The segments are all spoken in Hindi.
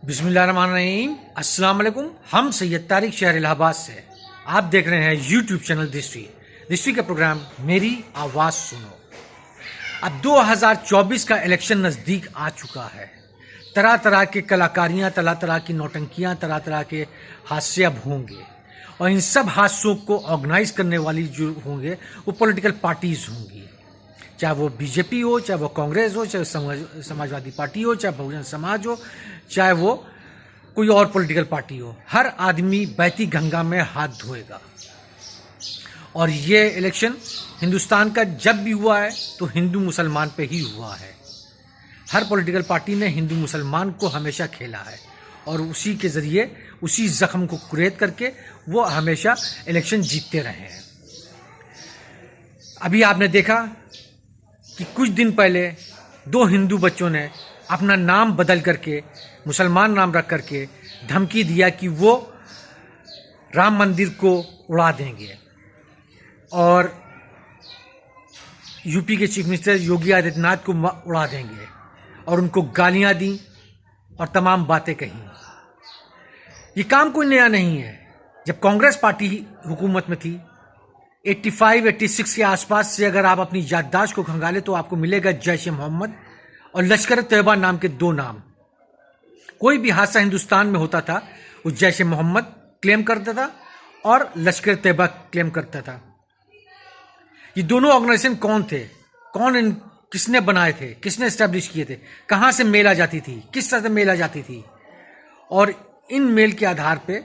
बिस्मिल्लाहिर्रहमानिर्रहीम। अस्सलाम वालेकुम। हम सैयद तारिक शहर इलाहाबाद से आप देख रहे हैं यूट्यूब चैनल दिस्ट्री का प्रोग्राम मेरी आवाज़ सुनो। अब 2024 का इलेक्शन नज़दीक आ चुका है। तरह तरह के कलाकारियाँ, तरह तरह की नौटंकियाँ, तरह तरह के हादसे अब होंगे और इन सब हादसों को ऑर्गेनाइज करने वाली जो होंगे वो पॉलिटिकल पार्टीज़ होंगी, चाहे वो बीजेपी हो, चाहे वो कांग्रेस हो, चाहे समाजवादी पार्टी हो, चाहे बहुजन समाज हो, चाहे वो कोई और पॉलिटिकल पार्टी हो। हर आदमी बहती गंगा में हाथ धोएगा। और ये इलेक्शन हिंदुस्तान का जब भी हुआ है तो हिंदू मुसलमान पे ही हुआ है। हर पॉलिटिकल पार्टी ने हिंदू मुसलमान को हमेशा खेला है और उसी के ज़रिए उसी जख्म को कुरेद करके वो हमेशा इलेक्शन जीतते रहे हैं। अभी आपने देखा कि कुछ दिन पहले दो हिंदू बच्चों ने अपना नाम बदल करके मुसलमान नाम रख करके धमकी दिया कि वो राम मंदिर को उड़ा देंगे और यूपी के चीफ मिनिस्टर योगी आदित्यनाथ को उड़ा देंगे और उनको गालियां दी और तमाम बातें कही। ये काम कोई नया नहीं है। जब कांग्रेस पार्टी हुकूमत में थी 85-86 के आसपास से अगर आप अपनी याददाश्त को खंगालें तो आपको मिलेगा जैश ए मोहम्मद और लश्कर तैयबा नाम के दो नाम। कोई भी हादसा हिंदुस्तान में होता था वो जैश ए मोहम्मद क्लेम करता था और लश्कर तैयबा क्लेम करता था। ये दोनों ऑर्गेनाइजेशन कौन थे, किसने बनाए थे, किसने एस्टेब्लिश किए थे, कहाँ से मेल आ जाती थी, किस तरह से मेल आ जाती थी और इन मेल के आधार पे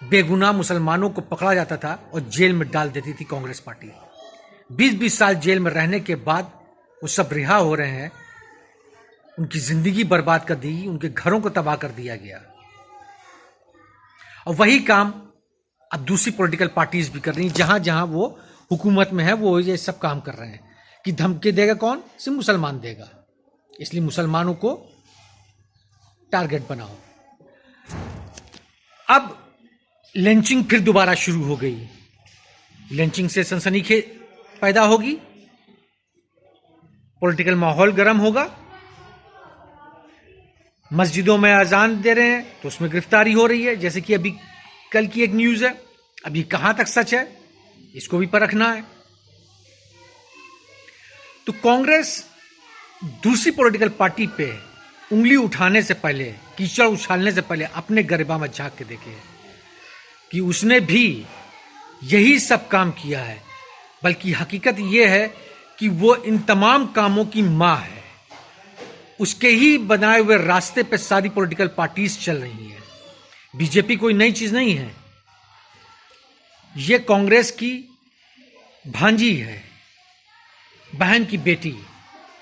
बेगुनाह मुसलमानों को पकड़ा जाता था और जेल में डाल देती थी कांग्रेस पार्टी। 20-20 साल जेल में रहने के बाद वो सब रिहा हो रहे हैं। उनकी जिंदगी बर्बाद कर दी, उनके घरों को तबाह कर दिया गया और वही काम अब दूसरी पॉलिटिकल पार्टीज भी कर रही हैं। जहां जहां वो हुकूमत में है वो ये सब काम कर रहे हैं कि धमकी देगा कौन, सिर्फ मुसलमान देगा, इसलिए मुसलमानों को टारगेट बनाओ। अब लिंचिंग फिर दोबारा शुरू हो गई। लिंचिंग से सनसनीखेज पैदा होगी, पॉलिटिकल माहौल गर्म होगा। मस्जिदों में अजान दे रहे हैं तो उसमें गिरफ्तारी हो रही है, जैसे कि अभी कल की एक न्यूज़ है। अब ये कहां तक सच है इसको भी परखना है। तो कांग्रेस दूसरी पॉलिटिकल पार्टी पे उंगली उठाने से पहले, कीचड़ उछालने से पहले अपने गरिमा में झांक के देखे कि उसने भी यही सब काम किया है। बल्कि हकीकत यह है कि वो इन तमाम कामों की मां है। उसके ही बनाए हुए रास्ते पे सारी पॉलिटिकल पार्टीज चल रही हैं। बीजेपी कोई नई चीज नहीं है, ये कांग्रेस की भांजी है, बहन की बेटी।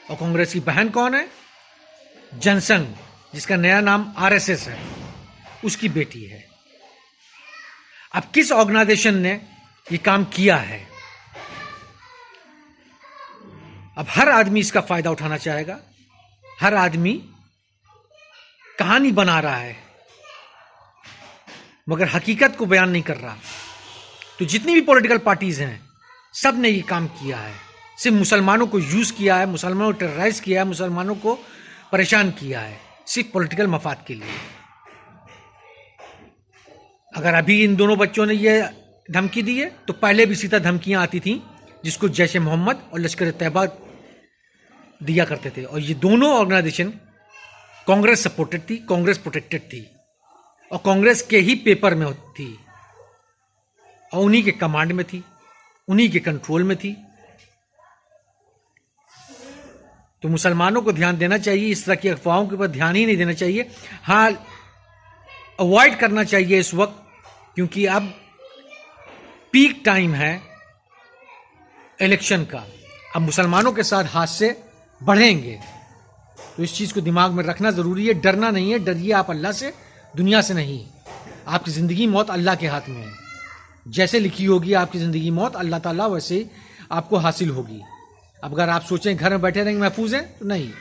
और कांग्रेस की बहन कौन है? जनसंघ, जिसका नया नाम आरएसएस है, उसकी बेटी है। अब किस ऑर्गेनाइजेशन ने ये काम किया है? अब हर आदमी इसका फायदा उठाना चाहेगा, हर आदमी कहानी बना रहा है मगर हकीकत को बयान नहीं कर रहा। तो जितनी भी पॉलिटिकल पार्टीज हैं सब ने ये काम किया है, सिर्फ मुसलमानों को यूज किया है, मुसलमानों को टेरराइज किया है, मुसलमानों को परेशान किया है, सिर्फ पॉलिटिकल मफाद के लिए। अगर अभी इन दोनों बच्चों ने ये धमकी दी है तो पहले भी सीधा धमकियां आती थी जिसको जैश ए मोहम्मद और लश्कर तैयबा दिया करते थे। और ये दोनों ऑर्गेनाइजेशन कांग्रेस सपोर्टेड थी, कांग्रेस प्रोटेक्टेड थी और कांग्रेस के ही पेपर में थी और उन्हीं के कमांड में थी, उन्हीं के कंट्रोल में थी। तो मुसलमानों को ध्यान देना चाहिए, इस तरह की अफवाहों के ऊपर ध्यान ही नहीं देना चाहिए। हाँ, अवॉइड करना चाहिए इस वक्त, क्योंकि अब पीक टाइम है इलेक्शन का। अब मुसलमानों के साथ हादसे बढ़ेंगे, तो इस चीज को दिमाग में रखना जरूरी है। डरना नहीं है, डरिए आप अल्लाह से, दुनिया से नहीं। आपकी जिंदगी मौत अल्लाह के हाथ में है। जैसे लिखी होगी आपकी जिंदगी मौत अल्लाह ताला वैसे ही आपको हासिल होगी। अब अगर आप सोचें घर में बैठे रहेंगे महफूज हैं, तो नहीं,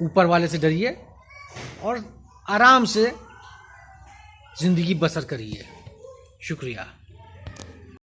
ऊपर वाले से डरिए और आराम से जिंदगी बसर करिए। शुक्रिया।